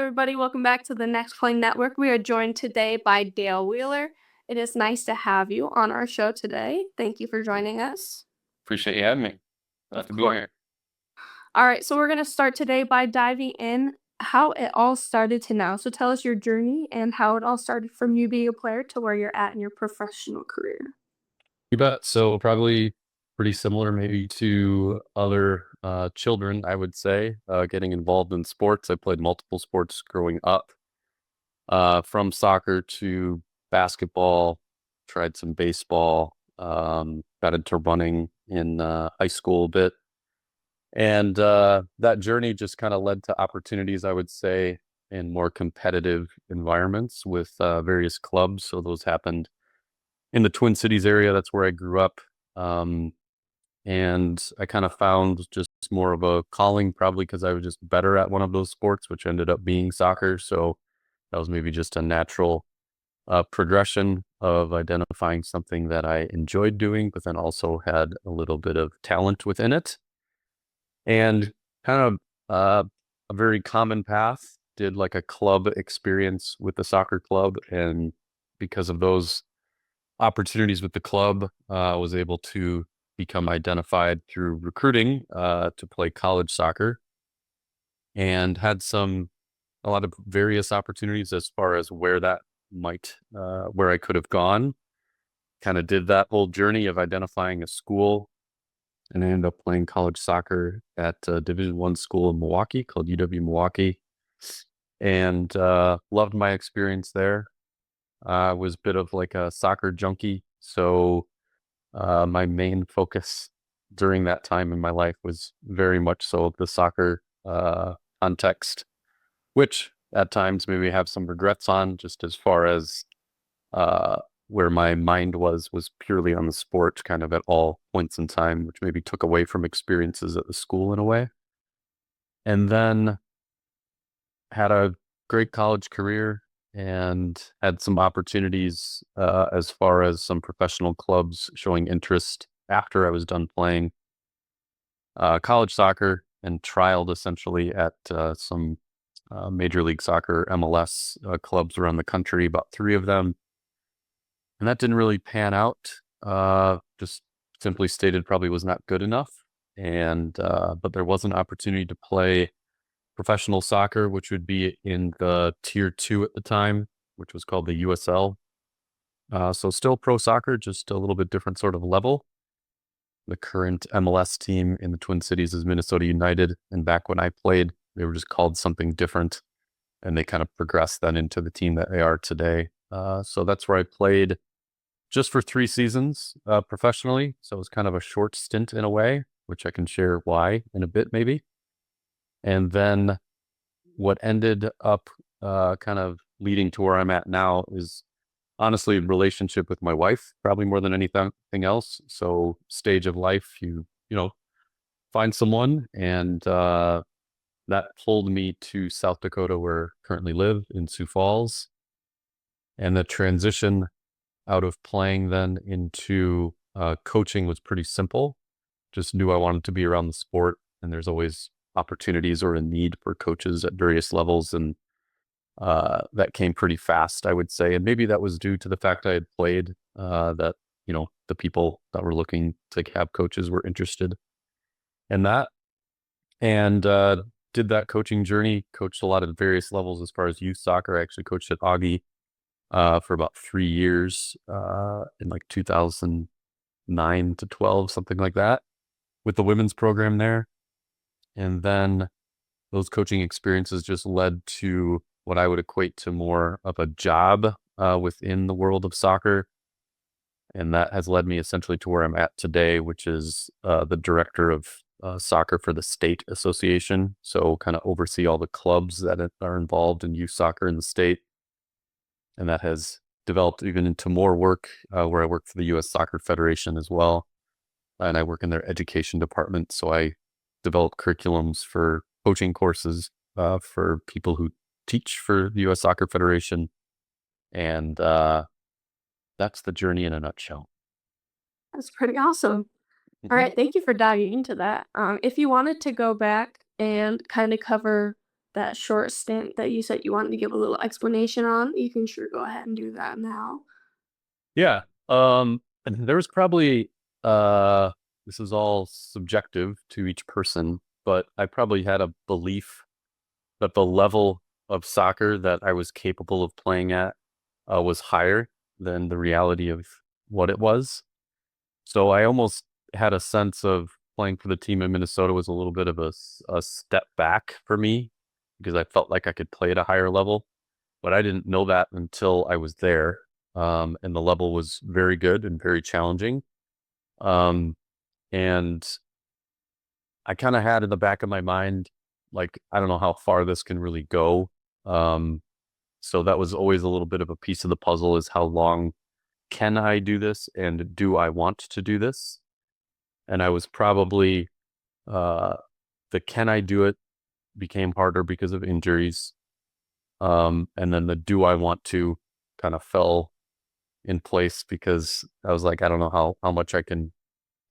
everybody. Welcome back to the Next Play Network. We are joined today by Dale Weiler. It is nice to have you on our show today. Thank you for joining us. Appreciate you having me. Glad to be course. here. All right, so we're going to start today by diving in how it all started to now. So tell us your journey and how it all started from you being a player to where you're at in your professional career. You bet. So probably pretty similar maybe to other children, I would say, getting involved in sports. I played multiple sports growing up, from soccer to basketball, tried some baseball, got into running in high school a bit. And that journey just kind of led to opportunities, I would say, in more competitive environments with various clubs. So those happened in the Twin Cities area. That's where I grew up. And I kind of found just more of a calling, probably because I was just better at one of those sports, which ended up being soccer. So that was maybe just a natural progression of identifying something that I enjoyed doing, but then also had a little bit of talent within it. And kind of a very common path, did like a club experience with the soccer club. And because of those opportunities with the club, was able to become identified through recruiting to play college soccer, and had a lot of various opportunities as far as where I could have gone. Kind of did that whole journey of identifying a school, and I ended up playing college soccer at a Division I school in Milwaukee called UW-Milwaukee, and loved my experience there. I was a bit of like a soccer junkie, so my main focus during that time in my life was very much so the soccer context, which at times maybe I have some regrets on, just as far as where my mind was purely on the sport kind of at all points in time, which maybe took away from experiences at the school in a way. And then had a great college career and had some opportunities as far as some professional clubs showing interest after I was done playing college soccer, and trialed essentially at some Major League Soccer MLS clubs around the country, about 3 of them. And that didn't really pan out. Just simply stated, probably was not good enough. And but there was an opportunity to play professional soccer, which would be in the tier 2 at the time, which was called the USL. So still pro soccer, just a little bit different sort of level. The current MLS team in the Twin Cities is Minnesota United. And back when I played, they were just called something different. And they kind of progressed then into the team that they are today. So that's where I played just for 3 seasons professionally. So it was kind of a short stint in a way, which I can share why in a bit maybe. And then what ended up kind of leading to where I'm at now is honestly relationship with my wife, probably more than anything else. So stage of life, you find someone, and that pulled me to South Dakota, where I currently live in Sioux Falls. And the transition out of playing then into coaching was pretty simple. Just knew I wanted to be around the sport, and there's always opportunities or a need for coaches at various levels. And that came pretty fast, I would say. And maybe that was due to the fact I had played, that, the people that were looking to have coaches were interested in that. And did that coaching journey, coached a lot of various levels as far as youth soccer. I actually coached at Augie for about 3 years in like 2009 to 12, something like that, with the women's program there. And then those coaching experiences just led to what I would equate to more of a job within the world of soccer. And that has led me essentially to where I'm at today, which is the director of soccer for the state association. So kind of oversee all the clubs that are involved in youth soccer in the state. And that has developed even into more work where I work for the U.S. Soccer Federation as well. And I work in their education department. So I develop curriculums for coaching courses for people who teach for the U.S. Soccer Federation. And that's the journey in a nutshell. That's pretty awesome. All right, thank you for diving into that. If you wanted to go back and kind of cover that short stint that you said you wanted to give a little explanation on, you can sure go ahead and do that now. Yeah. And there was probably this is all subjective to each person, but I probably had a belief that the level of soccer that I was capable of playing at was higher than the reality of what it was. So I almost had a sense of playing for the team in Minnesota was a little bit of a step back for me because I felt like I could play at a higher level, but I didn't know that until I was there. And the level was very good and very challenging. Um, and I kind of had in the back of my mind, like, I don't know how far this can really go. Um, so that was always a little bit of a piece of the puzzle is how long can I do this and do I want to do this? And I was probably uh, the can I do it became harder because of injuries. And then the do I want to kind of fell in place because I was like, I don't know how much I can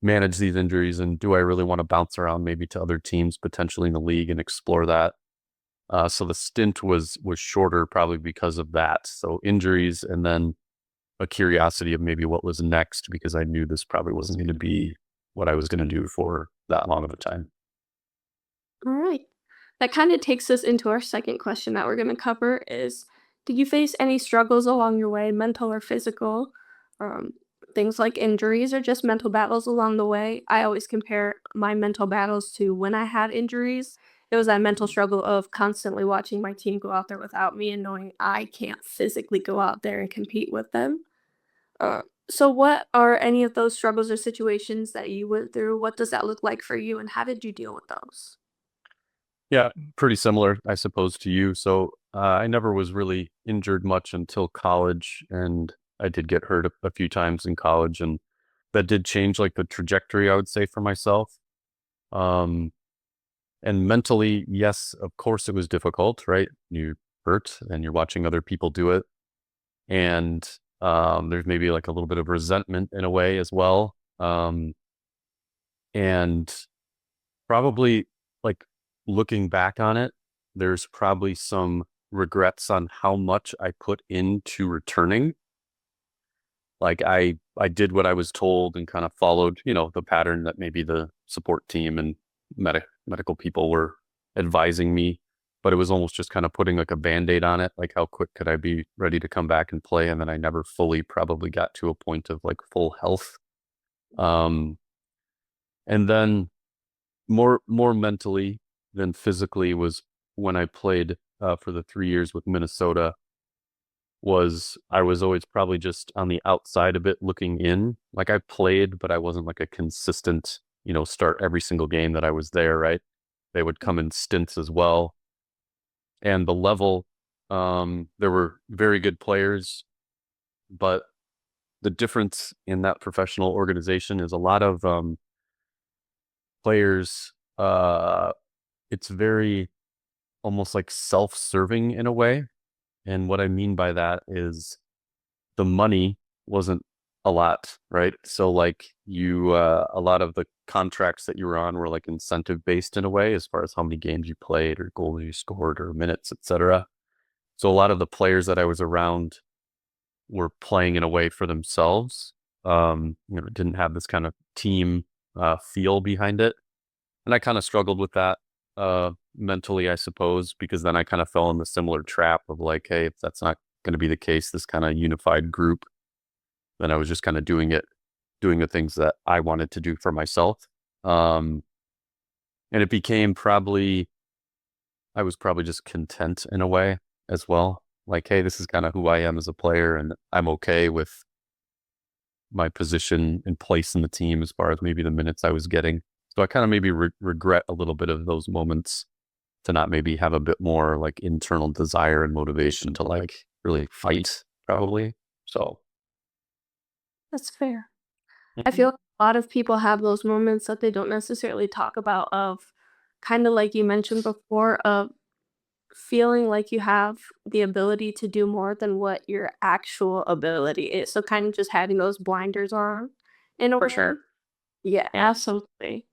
manage these injuries and do I really want to bounce around maybe to other teams potentially in the league and explore that. So the stint was shorter probably because of that. So injuries and then a curiosity of maybe what was next because I knew this probably wasn't going to be what I was going to do for that long of a time. All right. That kind of takes us into our second question that we're going to cover is, did you face any struggles along your way, mental or physical? Um, Things like injuries or just mental battles along the way. I always compare my mental battles to when I had injuries. It was that mental struggle of constantly watching my team go out there without me and knowing I can't physically go out there and compete with them. So what are any of those struggles or situations that you went through? What does that look like for you, and how did you deal with those? Yeah, pretty similar, I suppose, to you. So I never was really injured much until college, and I did get hurt a few times in college, and that did change like the trajectory, I would say, for myself. Um, and mentally, yes, of course, it was difficult, right? You hurt, and you're watching other people do it, and there's maybe like a little bit of resentment in a way as well. And probably like looking back on it, there's probably some regrets on how much I put into returning. Like I did what I was told and kind of followed, the pattern that maybe the support team and medical people were advising me, but it was almost just kind of putting like a band-aid on it, like how quick could I be ready to come back and play? And then I never fully probably got to a point of like full health. Um, and then more mentally than physically was when I played for the 3 years with Minnesota. Was I was always probably just on the outside a bit looking in. Like I played, but I wasn't like a consistent, start every single game that I was there, right? They would come in stints as well. And the level, there were very good players, but the difference in that professional organization is a lot of players, it's very almost like self-serving in a way. And what I mean by that is the money wasn't a lot, right? So like a lot of the contracts that you were on were like incentive based in a way, as far as how many games you played or goals you scored or minutes, etc. So a lot of the players that I was around were playing in a way for themselves. It didn't have this kind of team feel behind it. And I kind of struggled with that mentally, I suppose, because then I kind of fell in the similar trap of like, hey, if that's not going to be the case, this kind of unified group, then I was just kind of doing the things that I wanted to do for myself. Um, and it became I was probably just content in a way as well. Like, hey, this is kind of who I am as a player, and I'm okay with my position and place in the team as far as maybe the minutes I was getting. So I kind of maybe regret a little bit of those moments to not maybe have a bit more like internal desire and motivation to like really fight, probably. So That's fair. I feel like a lot of people have those moments that they don't necessarily talk about of kind of like you mentioned before of feeling like you have the ability to do more than what your actual ability is. So kind of just having those blinders on in a For way. sure. Yeah, absolutely.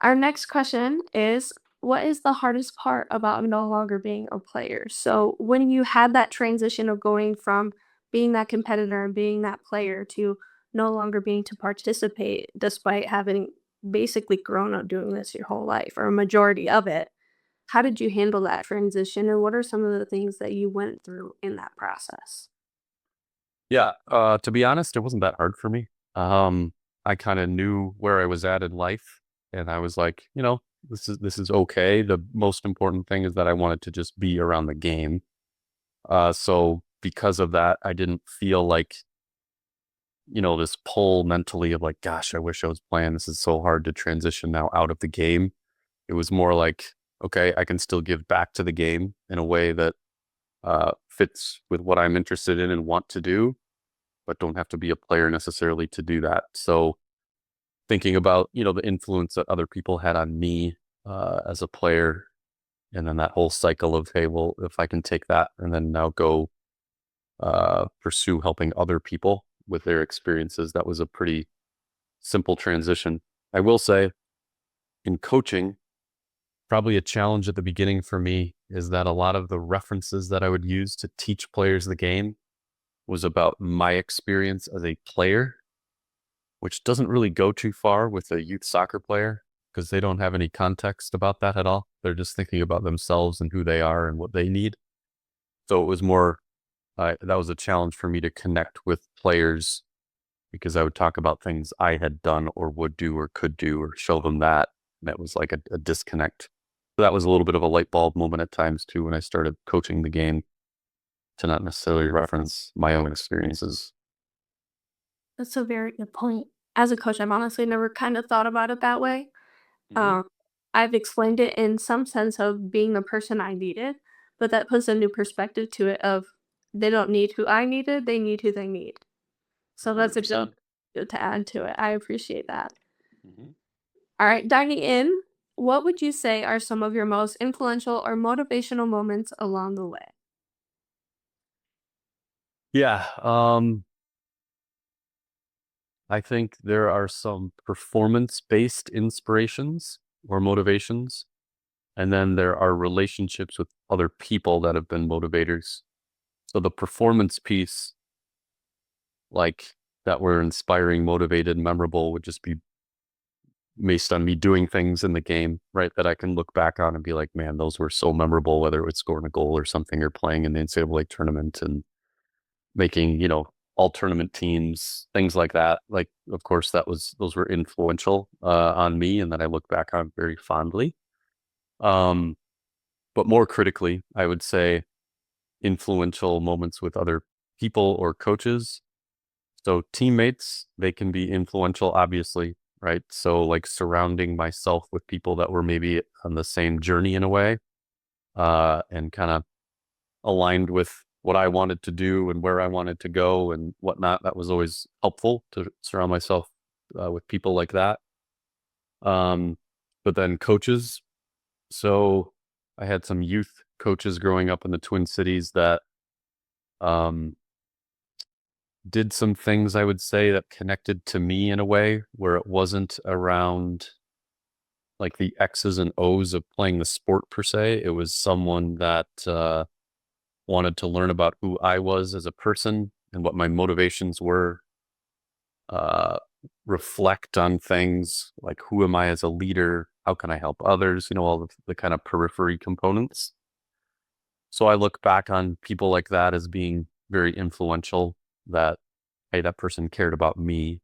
Our next question is, what is the hardest part about no longer being a player? So when you had that transition of going from being that competitor and being that player to no longer being to participate despite having basically grown up doing this your whole life or a majority of it, how did you handle that transition and what are some of the things that you went through in that process? Yeah, to be honest, it wasn't that hard for me. I kind of knew where I was at in life, and I was like, this is okay. The most important thing is that I wanted to just be around the game. So because of that, I didn't feel like, this pull mentally of like, gosh, I wish I was playing. This is so hard to transition now out of the game. It was more like, okay, I can still give back to the game in a way that fits with what I'm interested in and want to do, but don't have to be a player necessarily to do that. So thinking about, the influence that other people had on me as a player, and then that whole cycle of, hey, well, if I can take that and then now go pursue helping other people with their experiences, that was a pretty simple transition. I will say in coaching, probably a challenge at the beginning for me is that a lot of the references that I would use to teach players the game was about my experience as a player, which doesn't really go too far with a youth soccer player because they don't have any context about that at all. They're just thinking about themselves and who they are and what they need. So it was more, that was a challenge for me to connect with players because I would talk about things I had done or would do or could do or show them that. And that was like a disconnect. So that was a little bit of a light bulb moment at times too when I started coaching the game to not necessarily reference my own experiences. That's a very good point. As a coach, I've honestly never kind of thought about it that way. Hmm. Um, I've explained it in some sense of being the person I needed, but that puts a new perspective to it of they don't need who I needed, they need who they need. So that's a good 100%. good to add to it. I appreciate that. Hmm. All right, diving in, what would you say are some of your most influential or motivational moments along the way? Yeah. I think there are some performance-based inspirations or motivations, and then there are relationships with other people that have been motivators. So the performance piece, like that were inspiring, motivated, memorable, would just be based on me doing things in the game, right? That I can look back on and be like, man, those were so memorable, whether it was scoring a goal or something or playing in the NCAA tournament and making, all tournament teams, things like that. Like, of course, those were influential on me and that I look back on very fondly. Um, but more critically, I would say influential moments with other people or coaches. So teammates, they can be influential, obviously, right? So like surrounding myself with people that were maybe on the same journey in a way, and kind of aligned with what I wanted to do and where I wanted to go and whatnot. That was always helpful to surround myself with people like that. Um, but then coaches. So I had some youth coaches growing up in the Twin Cities that um, did some things I would say that connected to me in a way where it wasn't around like the X's and O's of playing the sport per se. It was someone that wanted to learn about who I was as a person and what my motivations were, uh, reflect on things like who am I as a leader? How can I help others? All the kind of periphery components. So I look back on people like that as being very influential that, hey, that person cared about me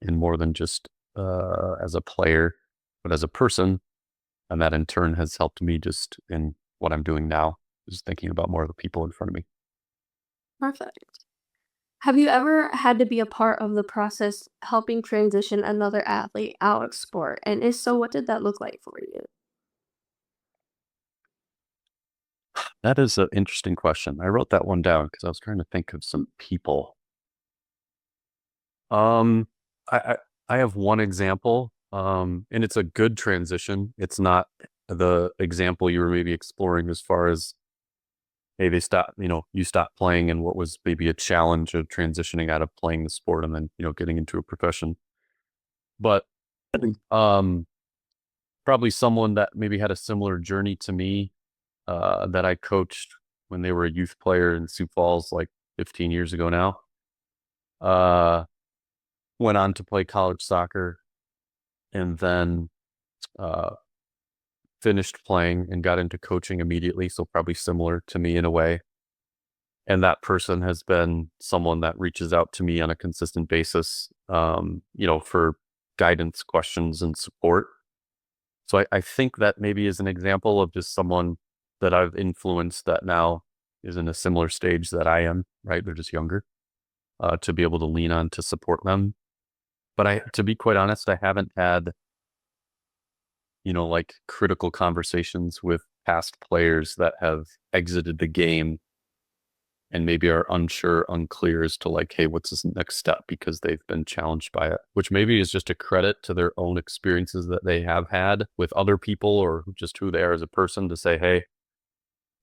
in more than just as a player, but as a person. And that in turn has helped me just in what I'm doing now, just thinking about more of the people in front of me. Perfect. Have you ever had to be a part of the process helping transition another athlete out of sport? And if so, what did that look like for you? That is an interesting question. I wrote that one down because I was trying to think of some people. Um, I, I I have one example, and it's a good transition. It's not the example you were maybe exploring as far as, hey, they stop, you stop playing and what was maybe a challenge of transitioning out of playing the sport and then, getting into a profession. But um, probably someone that maybe had a similar journey to me, that I coached when they were a youth player in Sioux Falls, like 15 years ago now. Uh, Went on to play college soccer and then uh, finished playing and got into coaching immediately. So probably similar to me in a way. And that person has been someone that reaches out to me on a consistent basis, for guidance, questions, and support. So I think that maybe is an example of just someone that I've influenced that now is in a similar stage that I am, right? They're just younger, to be able to lean on to support them. But to be quite honest, I haven't had, like critical conversations with past players that have exited the game and maybe are unclear as to like, hey, what's this next step because they've been challenged by it, which maybe is just a credit to their own experiences that they have had with other people or just who they are as a person to say, hey,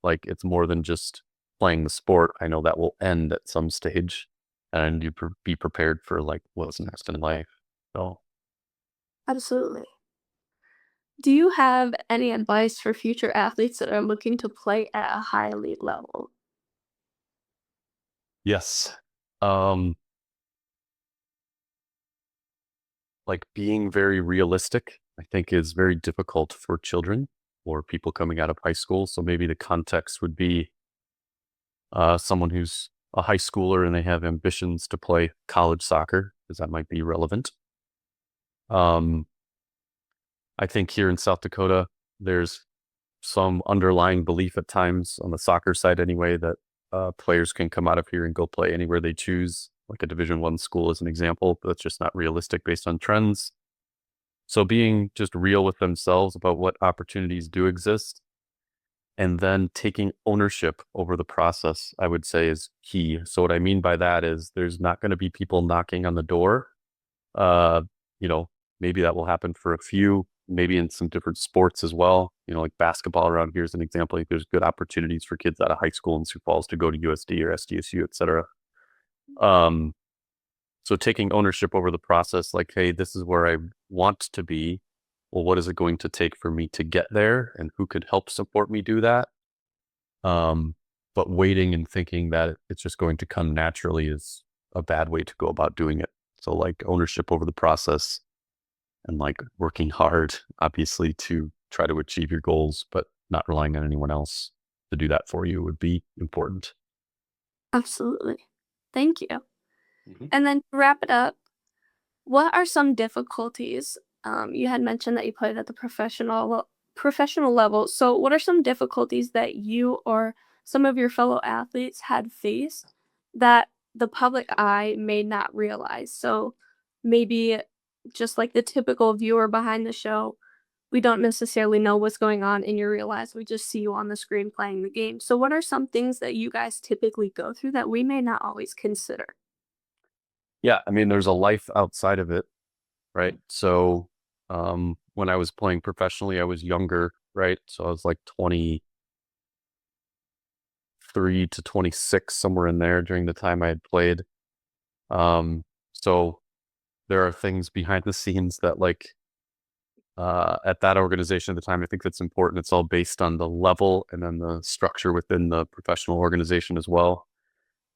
like it's more than just playing the sport. I know that will end at some stage and you be prepared for like what's next in life. So Absolutely. Do you have any advice for future athletes that are looking to play at a high elite level? yes, um, like being very realistic, I think is very difficult for children or people coming out of high school. So maybe the context would be someone who's a high schooler and they have ambitions to play college soccer, because that might be relevant. Um, I think here in South Dakota, there's some underlying belief at times on the soccer side anyway that players can come out of here and go play anywhere they choose, like a Division I school as an example, but that's just not realistic based on trends. So being just real with themselves about what opportunities do exist and then taking ownership over the process, I would say is key. So what I mean by that is there's not going to be people knocking on the door. Uh, you know, maybe that will happen for a few, maybe in some different sports as well. Like basketball around here is an example. Like there's good opportunities for kids out of high school in Sioux Falls to go to USD or SDSU, et cetera. Um, so taking ownership over the process, like, hey, this is where I want to be. Well, what is it going to take for me to get there, and who could help support me do that? But waiting and thinking that it's just going to come naturally is a bad way to go about doing it. So like ownership over the process and like working hard, obviously, to try to achieve your goals, but not relying on anyone else to do that for you would be important. Absolutely. Thank you. Mhm. And then to wrap it up, what are some difficulties? You had mentioned that you played at the professional level. So, what are some difficulties that you or some of your fellow athletes had faced that the public eye may not realize? So, maybe just like the typical viewer behind the show, we don't necessarily know what's going on in your real lives. We just see you on the screen playing the game. So, what are some things that you guys typically go through that we may not always consider? Yeah, I mean, there's a life outside of it, right? So, when I was playing professionally, I was younger, right? So I was like 23 to 26, somewhere in there during the time I had played. So there are things behind the scenes that like at that organization at the time, I think that's important. It's all based on the level and then the structure within the professional organization as well.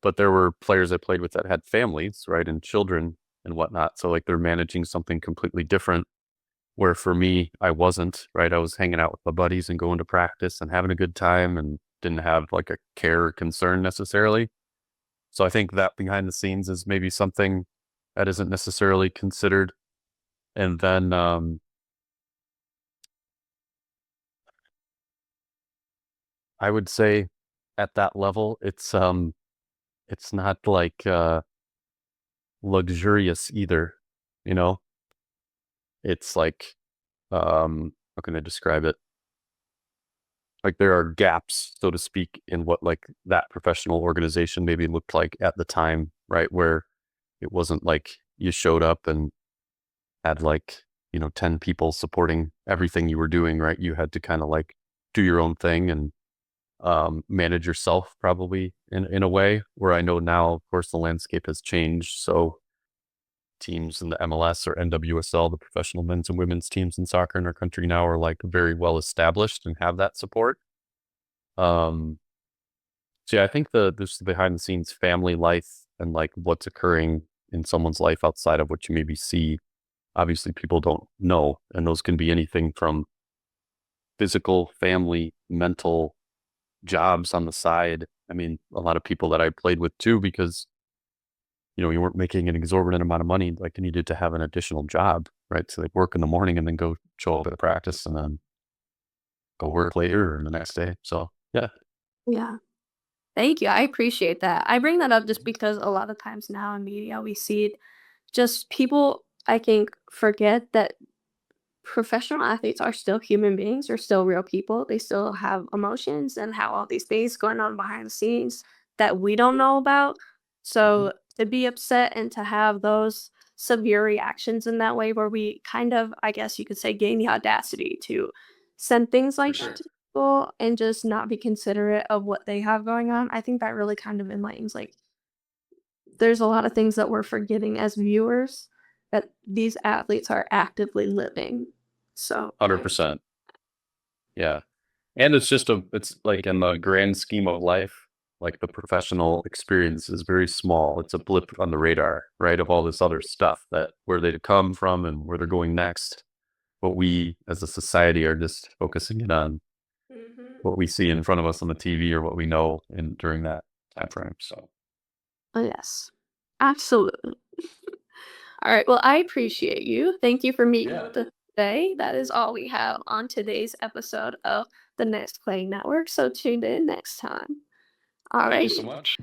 But there were players I played with that had families, right, and children and whatnot. So like they're managing something completely different. Where for me, I wasn't, right? I was hanging out with my buddies and going to practice and having a good time and didn't have like a care or concern necessarily. So I think that behind the scenes is maybe something that isn't necessarily considered. And then I would say at that level, it's not like luxurious either, you know? It's like how can I describe it? Like there are gaps, so to speak, in what like that professional organization maybe looked like at the time, right? Where it wasn't like you showed up and had like, 10 people supporting everything you were doing, right? You had to kind of like do your own thing and manage yourself probably in a way where I know now, of course, the landscape has changed. So teams in the MLS or NWSL, the professional men's and women's teams in soccer in our country now are like very well established and have that support. So yeah, I think this behind the scenes family life and like what's occurring in someone's life outside of what you maybe see, obviously people don't know. And those can be anything from physical, family, mental, jobs on the side. I mean, a lot of people that I played with too, because you weren't making an exorbitant amount of money, like you needed to have an additional job, right? So they work in the morning and then go show up at practice and then go work later or the next day. So yeah. Yeah. Thank you. I appreciate that. I bring that up just because a lot of times now in media we see it, just people I think forget that professional athletes are still human beings, are still real people. They still have emotions and have all these things going on behind the scenes that we don't know about. Mhm. So to be upset and to have those severe reactions in that way where we kind of, I guess you could say, gain the audacity to send things For like that sure. to people and just not be considerate of what they have going on. I think that really kind of enlightens like there's a lot of things that we're forgetting as viewers that these athletes are actively living. So, I 100%. Yeah. And it's like in the grand scheme of life, like the professional experience is very small. It's a blip on the radar, right? Of all this other stuff that where they come from and where they're going next. What we as a society are just focusing in on Mhm. what we see in front of us on the TV or what we know in during that time frame. So Oh, yes. Absolutely. Alright, well, I appreciate you. Thank you for meeting Yeah. with us today. That is all we have on today's episode of the Next Play Network, so tune in next time. Thank you Alright. so much.